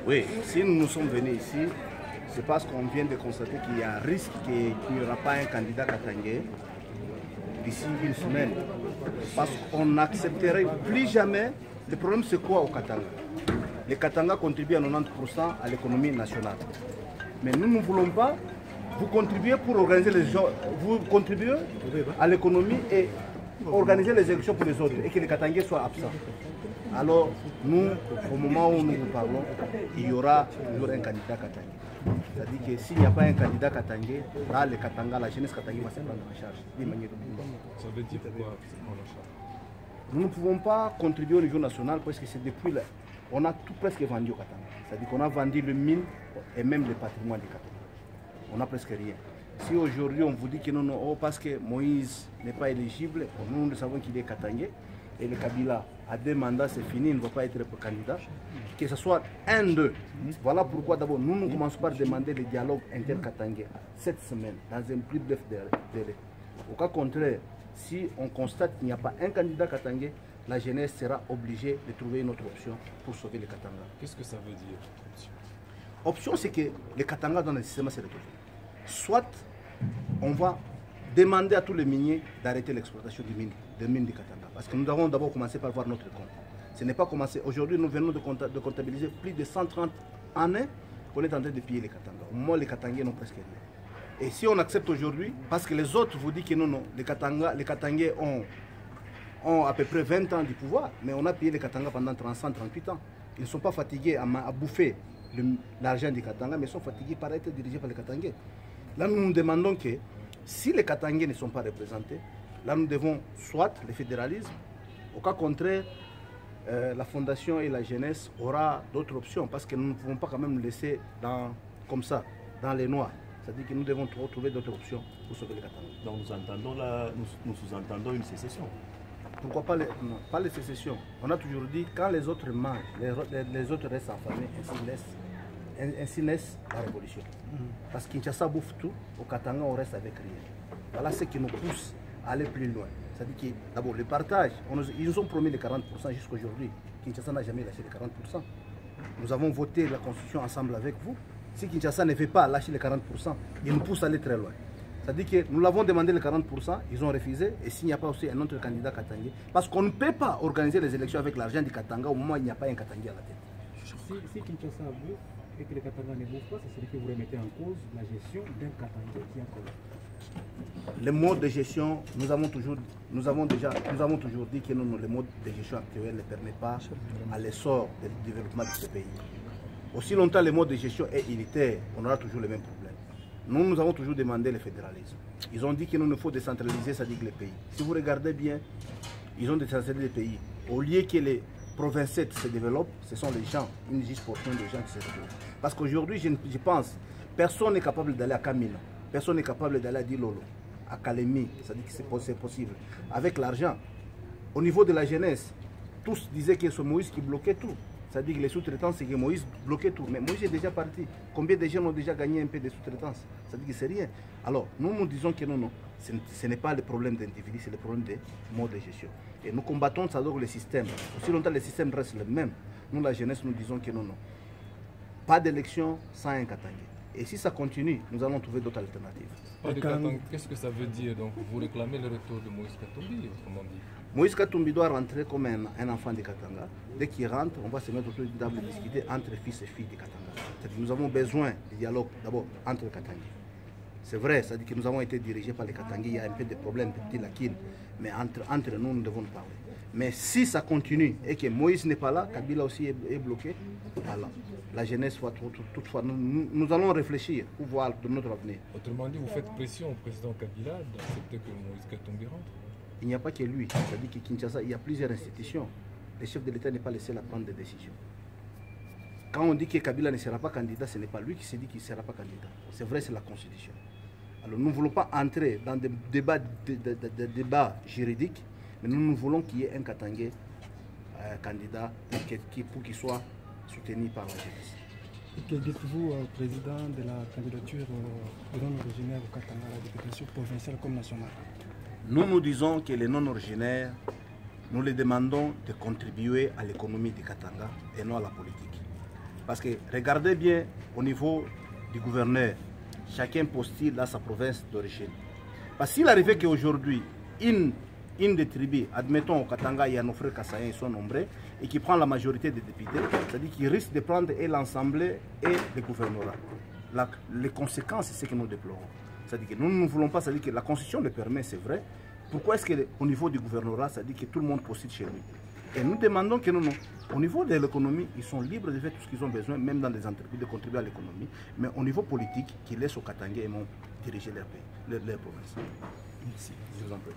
Oui, si nous sommes venus ici, c'est parce qu'on vient de constater qu'il y a un risque qu'il n'y aura pas un candidat katangais d'ici une semaine. Parce qu'on n'accepterait plus jamais. Le problème, c'est quoi au Katanga? Les Katanga contribuent à 90% à l'économie nationale. Mais nous ne voulons pas. Vous contribuez pour organiser les gens, vous contribuez à l'économie et organiser les élections pour les autres et que les Katangais soient absents. Alors, nous, au moment où nous vous parlons, il y aura toujours un candidat katangais. C'est-à-dire que s'il n'y a pas un candidat katangais, là, les Katanga, la jeunesse katangais va se prendre en charge. Ça veut dire quoi, se prendre en charge? Nous ne pouvons pas contribuer au niveau national parce que c'est depuis là. On a tout presque vendu au Katanga. C'est-à-dire qu'on a vendu le mine et même le patrimoine du Katanga. On n'a presque rien. Si aujourd'hui on vous dit que non, oh, parce que Moïse n'est pas éligible, nous savons qu'il est katangais et le Kabila a 2 mandats, c'est fini, il ne va pas être candidat. Que ce soit un d'eux. Voilà pourquoi d'abord nous commençons par demander le dialogue inter-katangais cette semaine dans un plus bref délai. Au cas contraire, si on constate qu'il n'y a pas un candidat katangais, la jeunesse sera obligée de trouver une autre option pour sauver le Katanga. Qu'est-ce que ça veut dire, option? Option, c'est que les Katanga dans le système se retrouvent. Soit on va demander à tous les miniers d'arrêter l'exploitation des mines du Katanga. Parce que nous avons d'abord commencé par voir notre compte. Ce n'est pas commencé. Aujourd'hui, nous venons de comptabiliser plus de 130 années qu'on est en train de piller les Katanga. Au moins, les Katangais n'ont presque rien. Et si on accepte aujourd'hui, parce que les autres vous disent que non, les Katangais ont à peu près 20 ans du pouvoir, mais on a pillé les Katanga pendant 38 ans. Ils ne sont pas fatigués à bouffer l'argent du Katanga, mais ils sont fatigués par être dirigés par les Katangais. Là, nous nous demandons que si les Katangais ne sont pas représentés, là, nous devons soit le fédéralisme, au cas contraire, la fondation et la jeunesse aura d'autres options, parce que nous ne pouvons pas quand même laisser comme ça, dans les noirs. C'est-à-dire que nous devons trouver d'autres options pour sauver les Katanga. Donc nous sous-entendons une sécession. Pourquoi pas les sécessions? On a toujours dit quand les autres mangent, les autres restent affamés, ainsi naissent la révolution. Parce que Kinshasa bouffe tout, au Katanga on reste avec rien. Voilà ce qui nous pousse à aller plus loin. C'est-à-dire que d'abord le partage, ils nous ont promis les 40% jusqu'à aujourd'hui. Kinshasa n'a jamais lâché les 40%. Nous avons voté la constitution ensemble avec vous. Si Kinshasa ne veut pas lâcher les 40%, il nous pousse à aller très loin. C'est-à-dire que nous l'avons demandé les 40%, ils ont refusé. Et s'il n'y a pas aussi un autre candidat katangais, parce qu'on ne peut pas organiser les élections avec l'argent du Katanga au moment où il n'y a pas un Katangais à la tête. Si Kinshasa bouffe et que les Katanga ne bouffent pas, c'est que vous remettez en cause la gestion d'un Katangais qui est encore là. Les modes de gestion, nous avons toujours dit que non, les modes de gestion actuels ne permettent pas à l'essor du développement de ce pays. Aussi longtemps les modes de gestion est unitaire, on aura toujours les mêmes problèmes. Nous avons toujours demandé le fédéralisme. Ils ont dit qu'il nous faut décentraliser, ça dit que les pays. Si vous regardez bien, ils ont décentralisé les pays. Au lieu que les provinces se développent, ce sont les gens, une juste portion de gens qui se développent. Parce qu'aujourd'hui, je pense, personne n'est capable d'aller à Kamina, personne n'est capable d'aller à Dilolo, à Kalemi, ça dit que c'est possible. Avec l'argent, au niveau de la jeunesse, tous disaient que c'est Moïse qui bloquait tout. C'est-à-dire que les sous-traitants, c'est que Moïse bloquait tout. Mais Moïse est déjà parti. Combien de gens ont déjà gagné un peu de sous-traitance? C'est-à-dire que c'est rien. Alors, nous disons que non, ce n'est pas le problème d'individu, c'est le problème des modes de gestion. Et nous combattons ça donc le système. Aussi longtemps le système reste le même. Nous, la jeunesse, nous disons que non. Pas d'élection sans un Katangais. Et si ça continue, nous allons trouver d'autres alternatives. Qu'est-ce que ça veut dire? Donc, vous réclamez le retour de Moïse Katumbi, autrement dit? Moïse Katumbi doit rentrer comme un enfant de Katanga. Dès qu'il rentre, on va se mettre autour d'une table et discuter entre fils et filles de Katanga. Nous avons besoin de dialogue d'abord entre Katangais. C'est vrai, c'est-à-dire que nous avons été dirigés par les Katangais, il y a un peu de problèmes, de petits lacunes, mais entre nous, nous devons parler. Mais si ça continue et que Moïse n'est pas là, Kabila aussi est bloqué, alors la jeunesse va toutefois. Nous allons réfléchir pour voir de notre avenir. Autrement dit, vous faites pression au président Kabila d'accepter que Moïse Katumbi rentre? Il n'y a pas que lui, c'est-à-dire qu'à Kinshasa, il y a plusieurs institutions. Le chef de l'État n'est pas le seul à prendre des décisions. Quand on dit que Kabila ne sera pas candidat, ce n'est pas lui qui se dit qu'il ne sera pas candidat. C'est vrai, c'est la Constitution. Alors nous ne voulons pas entrer dans des débats juridiques, mais nous voulons qu'il y ait un Katangais candidat pour qu'il soit soutenu par la jeunesse. Que dites-vous, président, de la candidature des non-originaires au Katanga à la députation provinciale comme nationale? Nous disons que les non-originaires, nous les demandons de contribuer à l'économie du Katanga et non à la politique. Parce que regardez bien au niveau du gouverneur, chacun postule à sa province d'origine. Parce qu'il arrivait qu'aujourd'hui, une des tribus, admettons au Katanga, il y a nos frères Kassaïens, ils sont nombreux, et qui prend la majorité des députés, c'est-à-dire qu'ils risquent de prendre et l'Assemblée et le gouvernorat. Les conséquences, c'est ce que nous déplorons. C'est-à-dire que nous ne voulons pas, c'est-à-dire que la Constitution le permet, c'est vrai. Pourquoi est-ce qu'au niveau du gouvernorat, c'est-à-dire que tout le monde postule chez lui? Et nous demandons que non, au niveau de l'économie, ils sont libres de faire tout ce qu'ils ont besoin, même dans les entreprises, de contribuer à l'économie. Mais au niveau politique, qu'ils laissent aux Katangais et vont diriger leur pays, leur province. Merci. Je vous en prie.